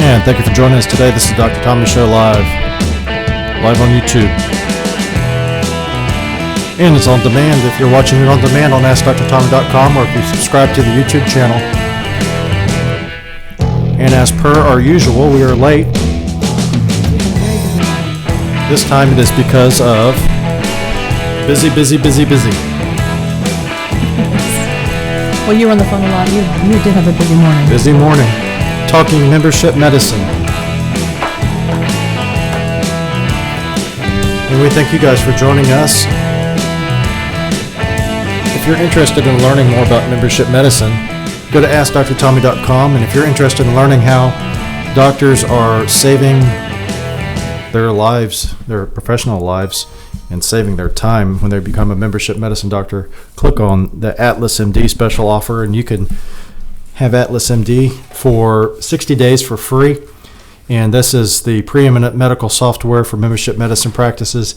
And thank you for joining us today. This is Dr. Tommy Show live on YouTube. And it's on demand if you're watching it on demand on AskDrTommy.com, or if you subscribe to the YouTube channel. And as per our usual, we are late. This time it is because of busy. Well, you were on the phone a lot. You did have a busy morning. Busy morning. Talking membership medicine. And we thank you guys for joining us. If you're interested in learning more about membership medicine, go to AskDrTommy.com. And if you're interested in learning how doctors are saving their lives, their professional lives, and saving their time when they become a membership medicine doctor, click on the Atlas MD special offer, and you can have Atlas MD for 60 days for free. And this is the preeminent medical software for membership medicine practices.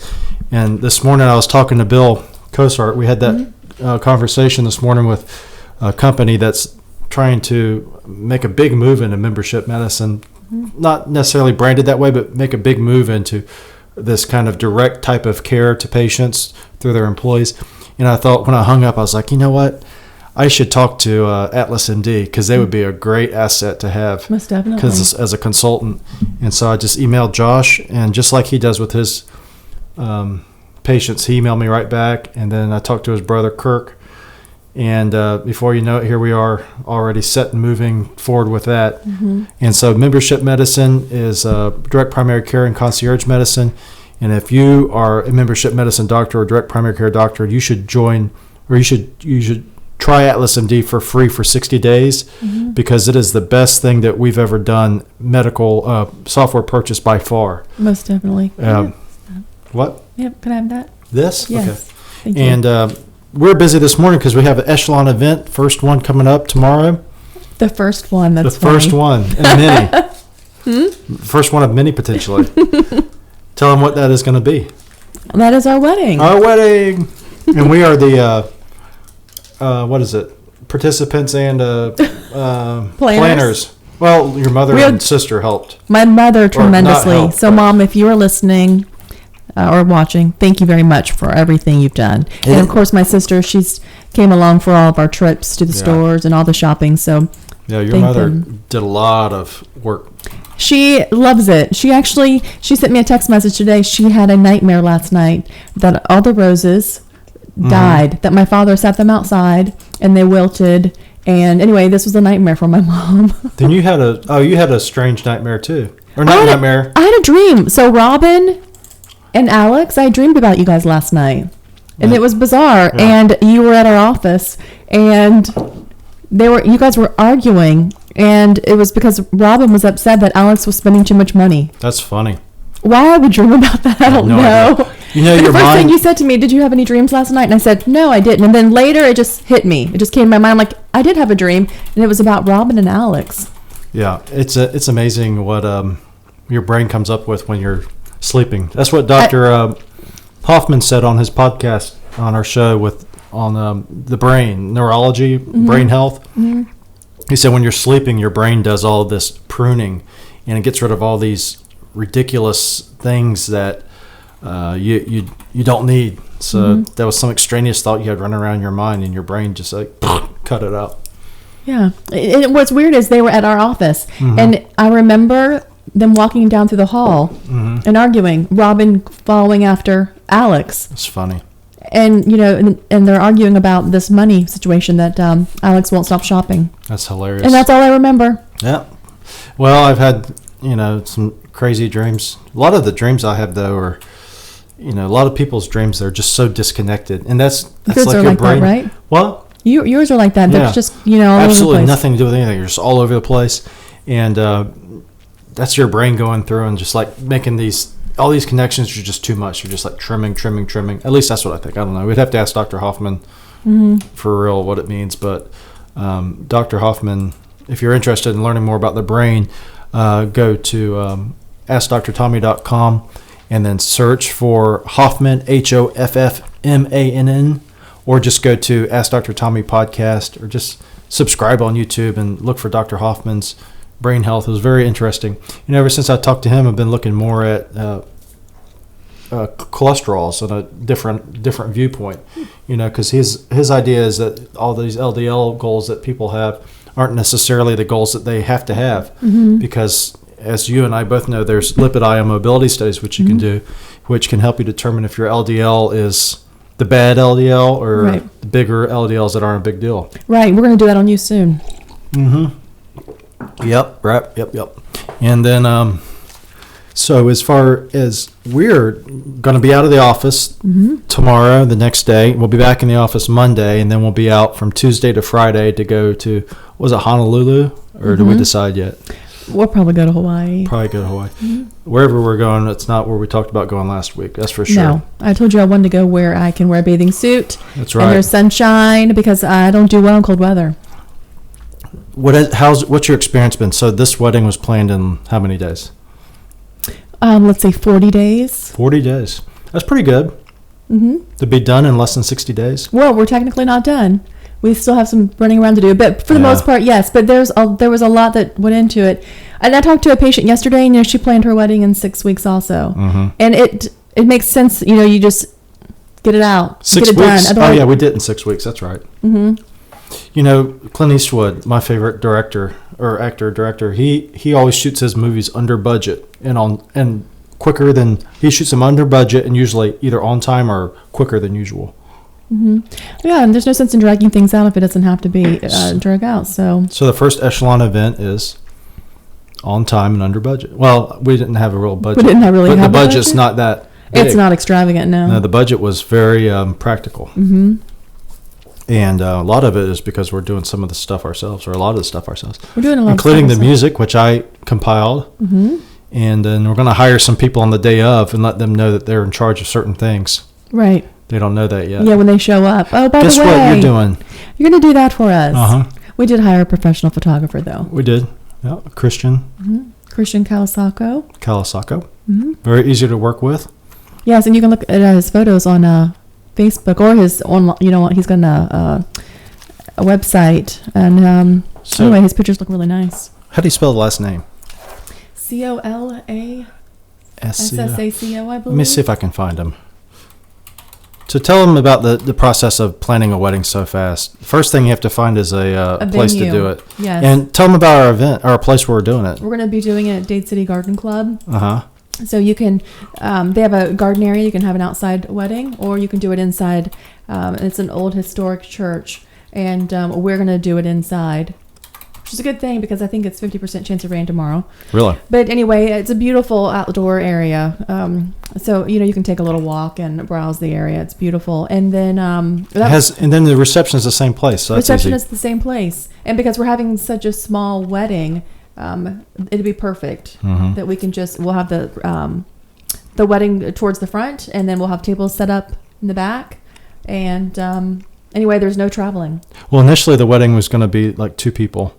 And this morning I was talking to Bill Cosart. We had that conversation this morning with a company that's trying to make a big move into membership medicine, not necessarily branded that way, but make a big move into this kind of direct type of care to patients through their employees. And I thought when I hung up, I was like, you know what? I should talk to Atlas MD, because they would be a great asset to have. Most definitely. Because as a consultant. And so I just emailed Josh, and just like he does with his patients, he emailed me right back. And then I talked to his brother, Kirk. And before you know it, here we are already set and moving forward with that. Mm-hmm. And so membership medicine is direct primary care and concierge medicine. And if you are a membership medicine doctor or direct primary care doctor, you should join, or you should try Atlas MD for free for 60 days, because it is the best thing that we've ever done, medical software purchase by far. Most definitely. What? Yep, can I have that? This? Yes. Okay. Thank you. And we're busy this morning because we have an Echelon event, first one coming up tomorrow. The first one, that's the first one, and many. First one of many, potentially. Tell them what that is going to be. That is our wedding. Our wedding. And we are the, what is it? Participants and planners. Well, your mother and sister helped. My mother tremendously. Helped, so, Mom, if you are listening or watching, thank you very much for everything you've done. And, of course, my sister, she's came along for all of our trips to the stores and all the shopping. So, yeah, your mother did a lot of work. She loves it. She sent me a text message today. She had a nightmare last night that all the roses died, that my father set them outside and they wilted. And anyway, this was a nightmare for my mom. Then you had a strange nightmare too. Or not nightmare. I had a dream. So Robin and Alex, I dreamed about you guys last night. And it was bizarre. Yeah. And you were at our office and you guys were arguing, and it was because Robin was upset that Alex was spending too much money. That's funny. Why I would dream about that, I don't know. Idea. You know, the first thing you said to me, did you have any dreams last night? And I said, no, I didn't. And then later it just hit me. It just came to my mind. I'm like, I did have a dream, and it was about Robin and Alex. Yeah, it's amazing what your brain comes up with when you're sleeping. That's what Dr. Hoffman said on his podcast on our show on the brain, neurology, brain health. Mm-hmm. He said when you're sleeping, your brain does all this pruning, and it gets rid of all these ridiculous things that you don't need. So that was some extraneous thought you had running around your mind, and your brain just like cut it out. Yeah. And what's weird is they were at our office, and I remember them walking down through the hall and arguing, Robin following after Alex. It's funny. And, and they're arguing about this money situation that Alex won't stop shopping. That's hilarious. And that's all I remember. Yeah. Well, I've had, some crazy dreams. A lot of the dreams I have, though, are, a lot of people's dreams, they're just so disconnected. And that's yours like are your like brain. That, right? What? Yours are like that. Yeah. They're just, all over the place. Absolutely nothing to do with anything. You're just all over the place. And that's your brain going through and just like making all these connections are just too much. You're just like trimming. At least that's what I think. I don't know. We'd have to ask Dr. Hoffman for real what it means. But Dr. Hoffman, if you're interested in learning more about the brain, go to AskDrTommy.com and then search for Hoffman, Hoffmann, or just go to Ask Dr. Tommy podcast, or just subscribe on YouTube and look for Dr. Hoffman's brain health. It was very interesting. Ever since I talked to him, I've been looking more at cholesterols on a different viewpoint. Because his idea is that all these LDL goals that people have aren't necessarily the goals that they have to have, because as you and I both know, there's lipid ion mobility studies which you can do, which can help you determine if your LDL is the bad LDL or the bigger LDLs that aren't a big deal. Right. We're going to do that on you soon. Yep. Right. Yep. And then, so as far as we're going to be out of the office tomorrow, the next day, we'll be back in the office Monday, and then we'll be out from Tuesday to Friday to go to, was it Honolulu, or did we decide yet? We'll probably go to Hawaii. Wherever we're going, it's not where we talked about going last week. That's for sure. No, I told you I wanted to go where I can wear a bathing suit. That's right. And there's sunshine, because I don't do well in cold weather. What's your experience been? So this wedding was planned in how many days? Let's say 40 days. 40 days. That's pretty good. To be done in less than 60 days. Well, we're technically not done. We still have some running around to do, but for the most part, yes. But there was a lot that went into it. And I talked to a patient yesterday, and she planned her wedding in 6 weeks also. And it makes sense. You just get it out, 6 get it weeks. done. Oh yeah, we did it in 6 weeks. That's right. Clint Eastwood, my favorite director, he always shoots his movies under budget and quicker than he shoots them under budget, and usually either on time or quicker than usual. Yeah, and there's no sense in dragging things out if it doesn't have to be drag out. So the first Echelon event is on time and under budget. Well, we didn't have a real budget. We didn't have really but have the budget's not that big. It's not extravagant, no. No, the budget was very practical. And a lot of it is because we're doing some of the stuff ourselves, or a lot of the stuff ourselves. We're doing a lot including of the stuff music, which I compiled. And then we're going to hire some people on the day of and let them know that they're in charge of certain things. Right. They don't know that yet. Yeah, when they show up. Oh, by Guess the way. what you're doing? You're going to do that for us. We did hire a professional photographer, though. We did. Yeah, Christian. Christian Kawasako. Very easy to work with. Yes, and you can look at his photos on Facebook or his online. He's got a website, and anyway, his pictures look really nice. How do you spell the last name? COLASSACO, I believe. Let me see if I can find him. So tell them about the process of planning a wedding so fast. First thing you have to find is a place to do it. Yes. And tell them about our event, our place where we're doing it. We're going to be doing it at Dade City Garden Club. So you can, they have a garden area. You can have an outside wedding, or you can do it inside. It's an old historic church, and we're going to do it inside, which is a good thing because I think it's 50% chance of rain tomorrow. Really? But anyway, it's a beautiful outdoor area. So you can take a little walk and browse the area. It's beautiful, and then and then the reception is the same place. So that's reception easy. is the same place, and because we're having such a small wedding. It'd be perfect that we can we'll have the wedding towards the front, and then we'll have tables set up in the back. And anyway, there's no traveling. Well, initially the wedding was going to be like 2 people.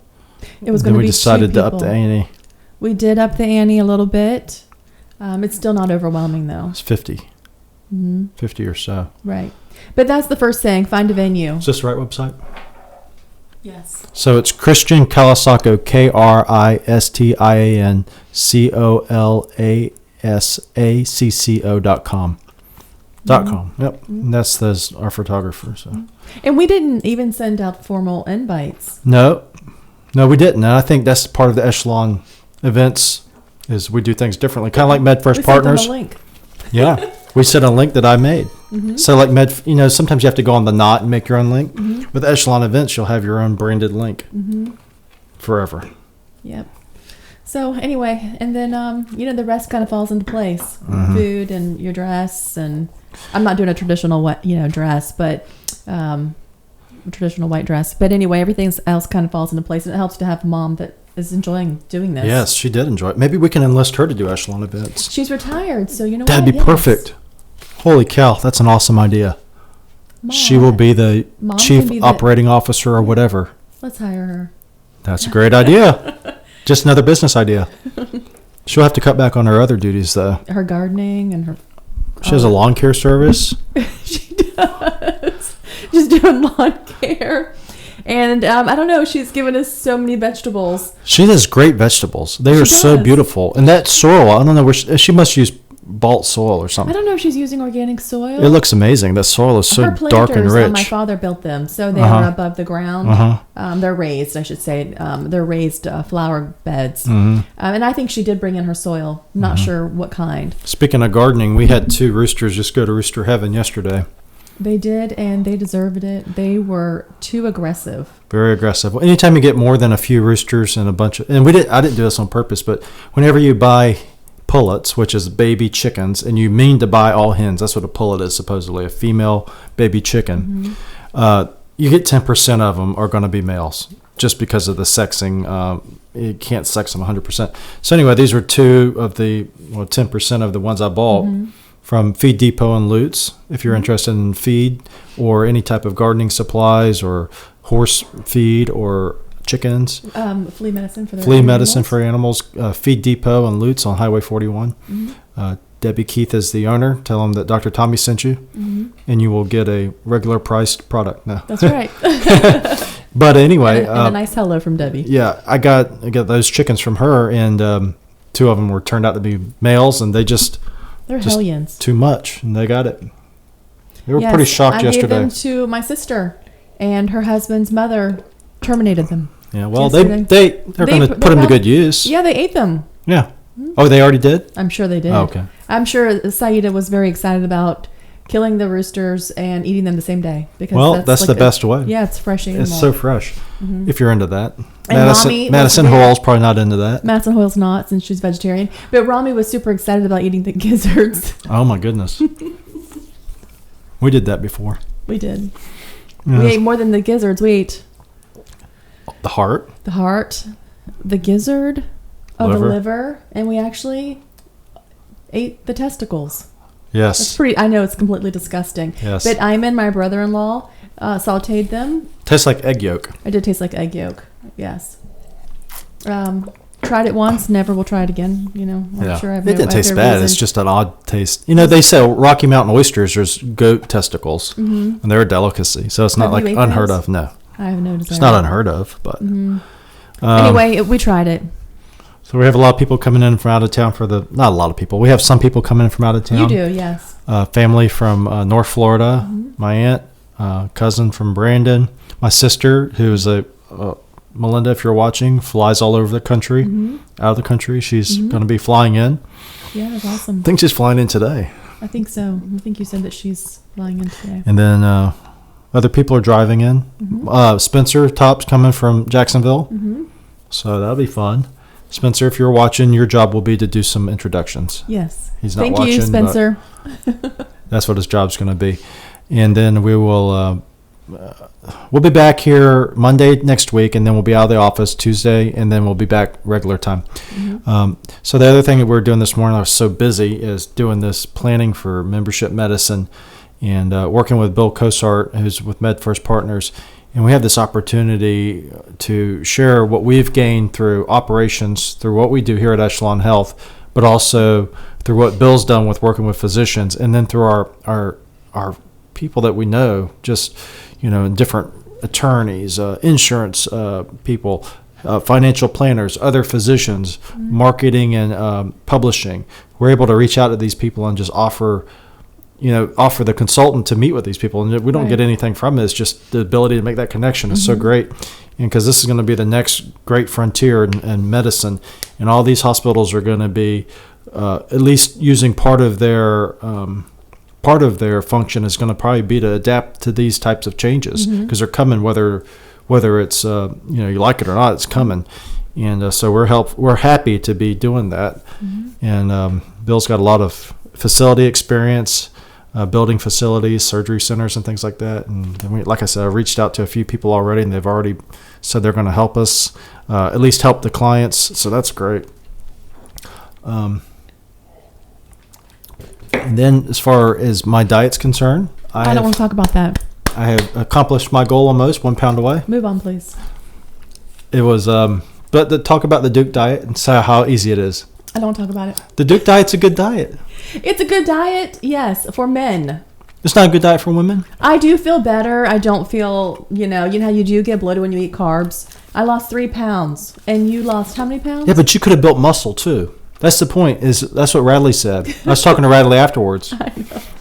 It was going to be 2 people. We decided to up the ante. We did up the ante a little bit. It's still not overwhelming though. It's 50. 50 or so. Right. But that's the first thing. Find a venue. Is this the right website? Yes. So it's Christian Kawasako, KristianKalasacco.com. Yep. And that's our photographer. So. And we didn't even send out formal invites. No, we didn't. And I think that's part of the Echelon events is we do things differently, kind of like MedFirst Partners. Sent them a link. Yeah, we sent a link that I made. So like sometimes you have to go on the Knot and make your own link. With Echelon events, you'll have your own branded link forever. Yep. So anyway, and then the rest kind of falls into place. Food and your dress, and I'm not doing a traditional dress, but a traditional white dress. But anyway, everything else kind of falls into place, and it helps to have a mom that is enjoying doing this. Yes, she did enjoy it. Maybe we can enlist her to do Echelon events. She's retired, so that'd be perfect. Holy cow, that's an awesome idea. Mom, she will be the chief operating officer or whatever. Let's hire her. That's a great idea. Just another business idea. She'll have to cut back on her other duties, though. Her gardening and her... She has a lawn care service. She does. Just doing lawn care. And I don't know, she's given us so many vegetables. She does great vegetables. They She are so does. beautiful. And that soil, I don't know where she must use Balt soil or I something. don't know if she's using organic soil. It looks amazing. That soil is so Her planters, dark and rich. my father built them, so they are above the ground. They're raised, I should say. They're raised flower beds. And I think she did bring in her soil. Not sure what kind. Speaking of gardening, we had 2 roosters just go to rooster heaven yesterday. They did, and they deserved it. They were too aggressive. Very aggressive. Anytime you get more than a few roosters and a bunch of, and I didn't do this on purpose, but whenever you buy pullets, which is baby chickens, and you mean to buy all hens, that's what a pullet is supposedly, a female baby chicken, you get 10% of them are going to be males just because of the sexing. You can't sex them 100%. So anyway, these were 2 of the 10% of the ones I bought from Feed Depot and Lutz. If you're interested in feed or any type of gardening supplies or horse feed or chickens, Flea medicine for animals. Feed Depot and Lutz on Highway 41. Debbie Keith is the owner. Tell them that Dr. Tommy sent you, and you will get a regular priced product. No, that's right. But anyway, and a nice hello from Debbie. Yeah, I got those chickens from her, and 2 of them were turned out to be males, and they're hellions. Too much, and they got it. They were pretty shocked yesterday. I gave them to my sister, and her husband's mother terminated them. Yeah, well, they're going to put them to good use. Yeah, they ate them. Yeah. Oh, they already did? I'm sure they did. Oh, okay. I'm sure Saida was very excited about killing the roosters and eating them the same day. Because that's the best way. Yeah, it's fresh animal. It's so fresh, if you're into that. And Madison Hoyle's probably not into that. Madison Hoyle's not, since she's vegetarian. But Rami was super excited about eating the gizzards. Oh, my goodness. We did that before. We did. Yeah. We ate more than the gizzards. We ate the heart, the gizzard, the liver, and we actually ate the testicles. Yes. It's pretty. I know it's completely disgusting. Yes. But Ayman, my brother-in-law, sauteed them. Tastes like egg yolk. It did taste like egg yolk. Yes. Tried it once, never will try it again. I'm sure I've it didn't taste bad. It's just an odd taste. They sell Rocky Mountain oysters. There's goat testicles, and they're a delicacy. So it's not like unheard of. No, I have no desire. It's not unheard of, but anyway, we tried it. So we have a lot of people coming in from out of town not a lot of people. We have some people coming in from out of town. You do, yes. Family from North Florida. My aunt, cousin from Brandon. My sister, who's Melinda, if you're watching, flies all over the country, out of the country. She's going to be flying in. Yeah, that's awesome. I think she's flying in today. I think so. I think you said that she's flying in today. And then other people are driving in. Spencer Top's coming from Jacksonville. So that'll be fun. Spencer, if you're watching, your job will be to do some introductions. Yes. He's not watching. Thank you, Spencer. That's what his job's going to be. And then we will... we'll be back here Monday next week, and then we'll be out of the office Tuesday, and then we'll be back regular time. So the other thing that we're doing this morning, I was so busy, is doing this planning for membership medicine and working with Bill Cosart, who's with MedFirst Partners. And we have this opportunity to share what we've gained through operations, through what we do here at Echelon-Health, but also through what Bill's done with working with physicians, and then through our people that we know, just different attorneys, insurance people, financial planners, other physicians, marketing and publishing. We're able to reach out to these people and just offer the consultant to meet with these people. And we don't get anything from it. It's just the ability to make that connection is so great. And because this is going to be the next great frontier in medicine. And all these hospitals are going to be at least using part of their function is going to probably be to adapt to these types of changes, because they're coming whether it's you like it or not, it's coming. And so we're happy to be doing that. And Bill's got a lot of facility experience, building facilities, surgery centers, and things like that. And like I said, I've reached out to a few people already, and they've already said they're going to help us, at least help the clients. So that's great. And then as far as my diet's concerned, I don't want to talk about that. I have accomplished my goal almost, 1 pound away. Move on, please. It was, but to talk about the Duke diet and say how easy it is. I don't want to talk about it. The Duke diet's a good diet. It's a good diet, yes, for men. It's not a good diet for women? I do feel better. I don't feel, you know how you do get bloated when you eat carbs. I lost 3 pounds, and you lost how many pounds? Yeah, but you could have built muscle too. That's the point. That's what Radley said. I was talking to Radley afterwards.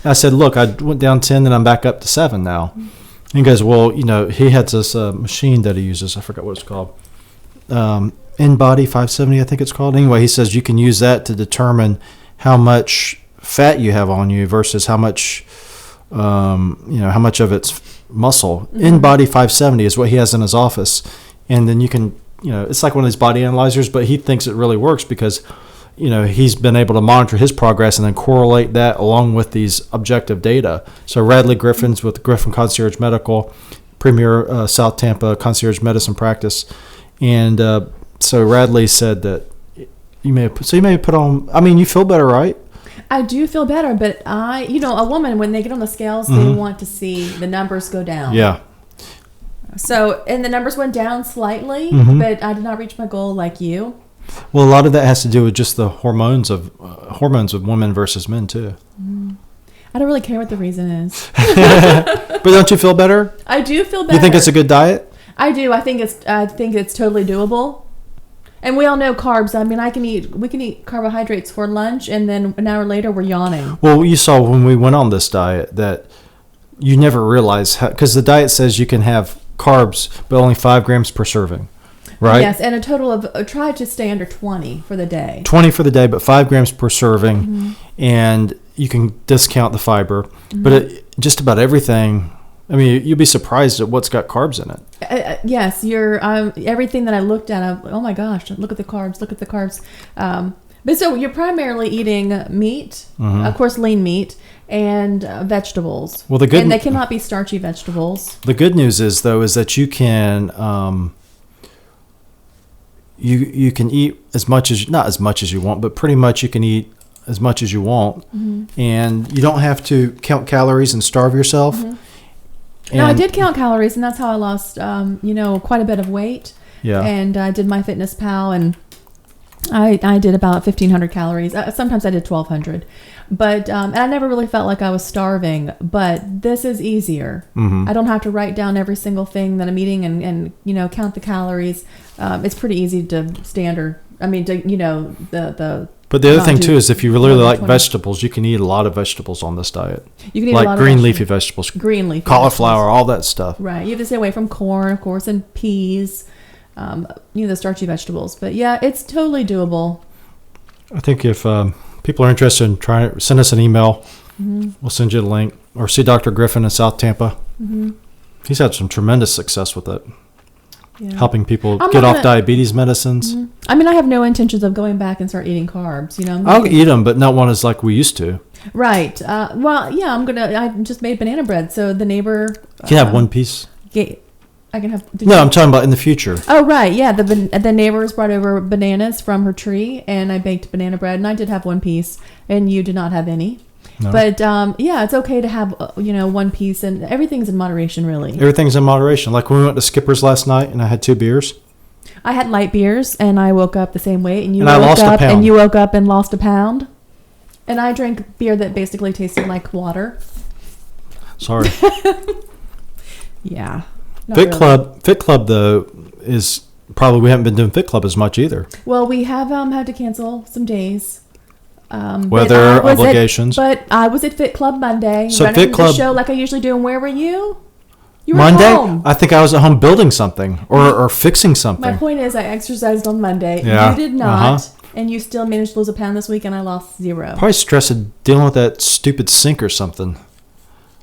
I said, look, I went down 10 and I'm back up to 7 now. And he goes, well, he had this machine that he uses. I forgot what it's called. InBody 570, I think it's called. Anyway, he says you can use that to determine how much fat you have on you versus how much, how much of it's muscle. InBody 570 is what he has in his office. And then you can, it's like one of these body analyzers, but he thinks it really works because he's been able to monitor his progress and then correlate that along with these objective data. So Radley Griffin's with Griffin Concierge Medical, premier South Tampa concierge medicine practice. And so Radley said that you may put on, you feel better, right? I do feel better, but a woman, when they get on the scales, they want to see the numbers go down. Yeah. So, and the numbers went down slightly, but I did not reach my goal like you. Well, a lot of that has to do with just the hormones of women versus men too. I don't really care what the reason is. But don't you feel better? I do feel better. You think it's a good diet? I do. I think it's totally doable. And we all know carbs. We can eat carbohydrates for lunch, and then an hour later we're yawning. Well, you saw when we went on this diet that you never realize because the diet says you can have carbs, but only 5 grams per serving. Right? Yes, and a total of, try to stay under 20 for the day. 20 for the day, but 5 grams per serving, and you can discount the fiber. But just about everything, you'd be surprised at what's got carbs in it. Yes, everything that I looked at, oh my gosh, look at the carbs. But so you're primarily eating meat, of course lean meat, and vegetables. Well, and they cannot be starchy vegetables. The good news is, though, is that you can... You can eat not as much as you want, but pretty much you can eat as much as you want, and you don't have to count calories and starve yourself. No, I did count calories, and that's how I lost, quite a bit of weight. Yeah. And I did my FitnessPal, and I did about 1,500 calories. Sometimes I did 1,200, but and I never really felt like I was starving. But this is easier. I don't have to write down every single thing that I'm eating and count the calories. It's pretty easy to standard. But the other thing too is if you really like vegetables, you can eat a lot of vegetables on this diet. You can eat like a lot green of leafy vegetables, cauliflower, all that stuff. Right. You have to stay away from corn, of course, and peas. The starchy vegetables. But yeah, it's totally doable. I think if people are interested in trying it, send us an email. We'll send you a link. Or see Dr. Griffin in South Tampa. He's had some tremendous success with it. Yeah. Helping people get off diabetes medicines. I have no intentions of going back and start eating carbs. I'll eat them, but not one as like we used to. Right. I just made banana bread, so the neighbor... You can have one piece. I can have... I'm talking about in the future. Oh, right. Yeah, the neighbors brought over bananas from her tree, and I baked banana bread, and I did have one piece, and you did not have any. No. But, it's okay to have, one piece, and everything's in moderation, really. Everything's in moderation. Like when we went to Skipper's last night, and I had 2 beers. I had light beers, and I woke up the same weight, and you woke up and lost a pound. And I drank beer that basically tasted like water. Sorry. Yeah. Fit Club though is probably we haven't been doing Fit Club as much either. Well, we have had to cancel some days. Weather obligations. But I was at Fit Club Monday. So running Fit Club the show like I usually do. And where were you? You were Monday? At home. I think I was at home building something or fixing something. My point is, I exercised on Monday. Yeah. You did not, and you still managed to lose a pound this week, and I lost 0. Probably stressed dealing with that stupid sink or something.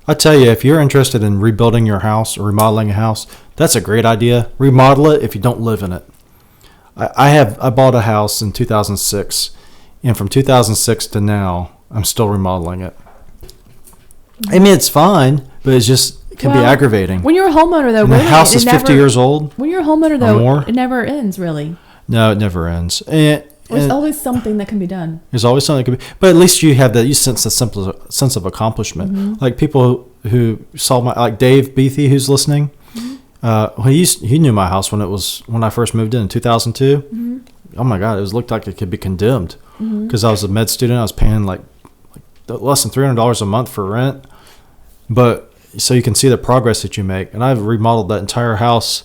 I tell you, if you're interested in rebuilding your house or remodeling a house, that's a great idea. Remodel it if you don't live in it. I bought a house in 2006, and from 2006 to now, I'm still remodeling it. It's fine, but it can be aggravating. When you're a homeowner, though, and the house is 50 years old. When you're a homeowner, though, it never ends, really. No, it never ends. There's always something that can be done. There's always something that can be, but at least you sense a simple sense of accomplishment. Like people who saw like Dave Beathy, who's listening. He knew my house when I first moved in 2002. Oh my God, looked like it could be condemned because I was a med student. I was paying like less than $300 a month for rent, But so you can see the progress that you make. And I've remodeled that entire house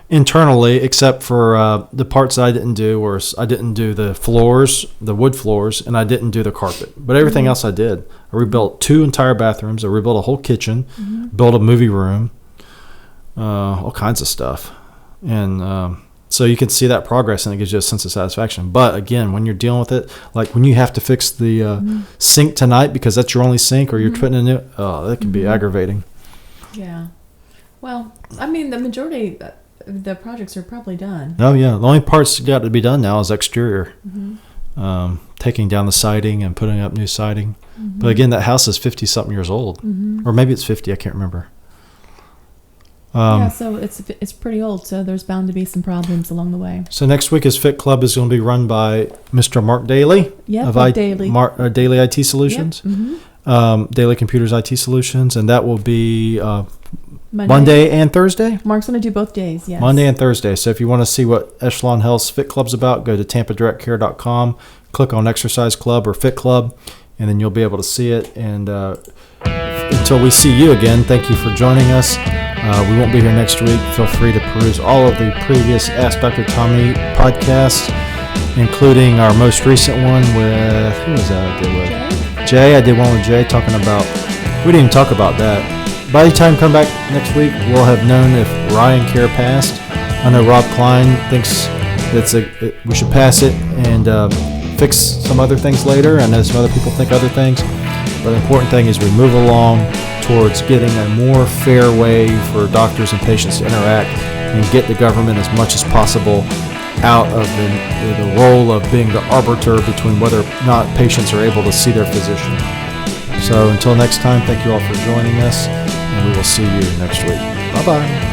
internally, except for the parts that I didn't do, or I didn't do the floors, the wood floors, and I didn't do the carpet. But everything else I did. I rebuilt 2 entire bathrooms. I rebuilt a whole kitchen, built a movie room, all kinds of stuff. And so you can see that progress, and it gives you a sense of satisfaction. But again, when you're dealing with it, like when you have to fix the sink tonight because that's your only sink, or you're putting in it, that can be aggravating. Yeah. Well, I mean, the majority the projects are probably done. Oh yeah, the only parts got to be done now is exterior, taking down the siding and putting up new siding. But again, that house is 50-something years old, or maybe it's 50. I can't remember. So it's pretty old. So there's bound to be some problems along the way. So next week, Fit Club is going to be run by Mr. Mark Daly of Daily IT Solutions, Daily Computers IT Solutions, and that will be Monday and Thursday? Mark's going to do both days, yes. Monday and Thursday. So if you want to see what Echelon-Health's Fit Club's about, go to tampadirectcare.com, click on Exercise Club or Fit Club, and then you'll be able to see it. And until we see you again, thank you for joining us. We won't be here next week. Feel free to peruse all of the previous Ask Dr. Tommy podcasts, including our most recent one with, who was that I did with? Jay. I did one with Jay talking about, we didn't even talk about that. By the time we come back next week, we'll have known if Ryan Care passed. I know Rob Klein thinks we should pass it and fix some other things later. I know some other people think other things. But the important thing is we move along towards getting a more fair way for doctors and patients to interact and get the government as much as possible out of the role of being the arbiter between whether or not patients are able to see their physician. So until next time, thank you all for joining us, and we will see you next week. Bye-bye.